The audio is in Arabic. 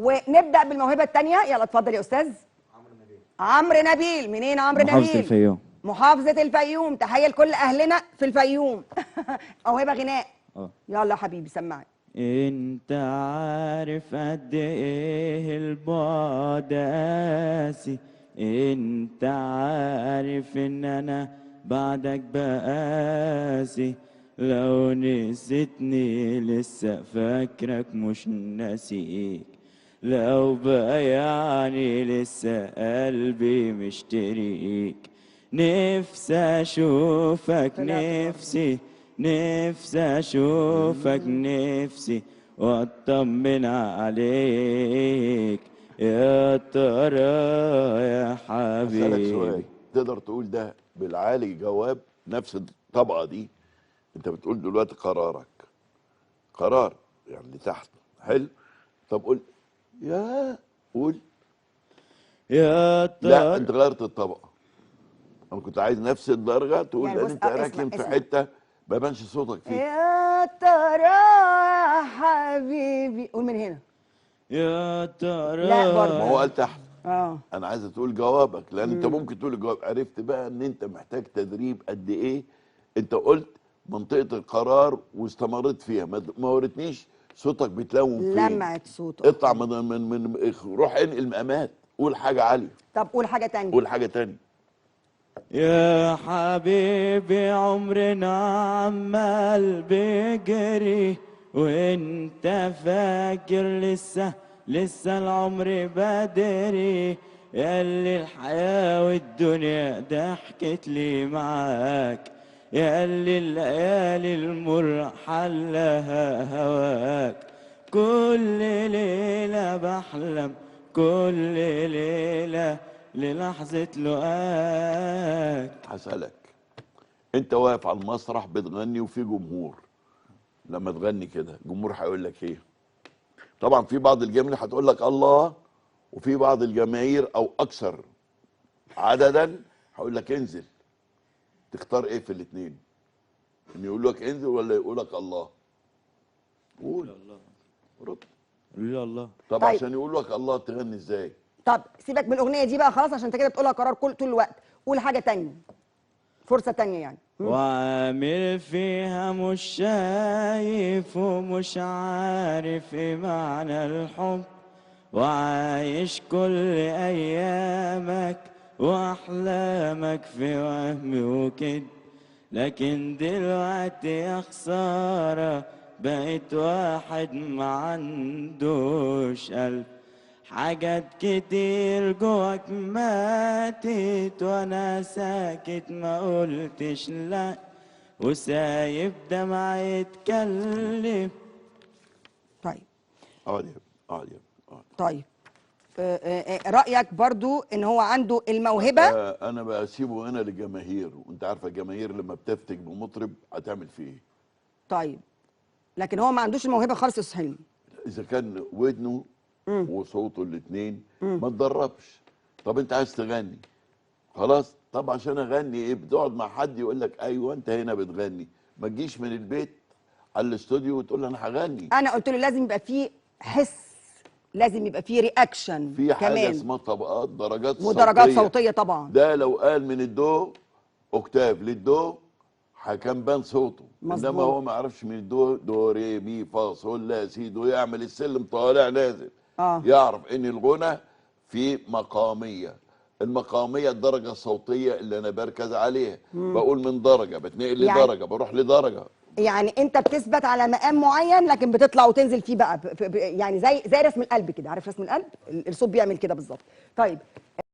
ونبدا بالموهبه الثانيه. يلا اتفضل يا استاذ. عمرو نبيل. منين عمرو نبيل؟ محافظة الفيوم. محافظه الفيوم. تحيه لكل اهلنا في الفيوم. موهبه غناء. يلا يا حبيبي سمعني. انت عارف قد ايه البعد قاسي، انت عارف ان انا بعدك بقاسي، لو نسيتني لسه فاكرك مش ناسيك، لو بايعني لسه قلبي مشتريك، نفسي اشوفك نفسي اشوفك نفسي واطمن عليك يا ترى يا اسالك حبيبي. سؤال، تقدر تقول ده بالعالي جواب نفس الطبقه دي؟ انت بتقول دلوقتي قرار يعني لتحت حلو. طب قول قول يا لا، ترى. انت غيرت الطبقه. انا كنت عايز نفس الدرجه تقول يعني لان بص، انت راكن في حته ما بانش صوتك فيها. يا ترى يا حبيبي. قول من هنا. يا ترى. لا برضه. ما هو قال تحت. اه انا عايز تقول جوابك لان انت ممكن تقول الجواب. عرفت بقى ان انت محتاج تدريب قد ايه. انت قلت منطقه القرار واستمريت فيها، ما وريتنيش صوتك بيتلون فين. لمعت صوته. اطلع من روح انقل مقامات، قول حاجه عاليه. طب قول حاجه تانية. قول حاجه تانية. يا حبيبي عمرنا عمال بيجري وانت فاكر لسه العمر بدري، ياللي الحياة والدنيا ضحكت لي معاك، ياللي الليالي المر حلها هواك، كل ليلة بحلم كل ليلة للحظة لقاك. هسألك، انت واقف على المسرح بتغني وفي جمهور، لما تغني كده الجمهور هيقول لك ايه؟ طبعا في بعض الجماهير هتقول لك الله، وفي بعض الجماهير او اكثر عددا هقول لك انزل. تختار ايه في الاثنين؟ ان يقول لك انزل ولا يقول لك الله؟ قول الله. رد. قول الله. طب طيب. عشان يقول لك الله تغني ازاي؟ طب سيبك من الاغنيه دي بقى خلاص، عشان انت كده بتقولها قرار طول الوقت. قول حاجه تانية، فرصه تانية يعني. وعامل فيها مش شايف ومش عارف ايه معنى الحب، وعايش كل ايامك واحلامك في وهم وكده، لكن دلوقتي يا خسارة بقيت واحد ما عندوش قلب، حاجات كتير جواك ماتت وانا ساكت ما قلتش لا، وسايب دمعي يتكلم. طيب اقعد يا ابني، اقعد يا ابني، اقعد. طيب. رايك برضو ان هو عنده الموهبه. انا بسيبه هنا للجماهير، وانت عارفه الجماهير لما بتفتك بمطرب هتعمل فيه ايه. طيب لكن هو ما عندوش الموهبه خالص يا استاذ حلمي. اذا كان ودنه وصوته الاثنين ما تدربش. طب انت عايز تغني خلاص، طب عشان اغني ايه؟ بتقعد مع حد يقول لك ايوه انت هنا بتغني، ما تجيش من البيت على الاستوديو وتقول انا هغني. انا قلت له لازم يبقى فيه حس، لازم يبقى فيه رياكشن في حاجه كمان، اسمها طبقات درجات صوتيه، ودرجات صوتيه طبعا. ده لو قال من الدو اوكتاف للدو كان بان صوته. مظبوط. انما هو ما يعرفش من الدو دو ري مي فا صول لا سي دو، يعمل السلم طالع نازل. يعرف ان الغنى في مقاميه، المقاميه الدرجه الصوتيه اللي انا بركز عليها. بقول من درجه بتنقل يعني لدرجه بروح لدرجه. يعني انت بتثبت على مقام معين لكن بتطلع وتنزل فيه بقى يعني زي رسم القلب كده. عارف رسم القلب؟ الصوت بيعمل كده بالظبط. طيب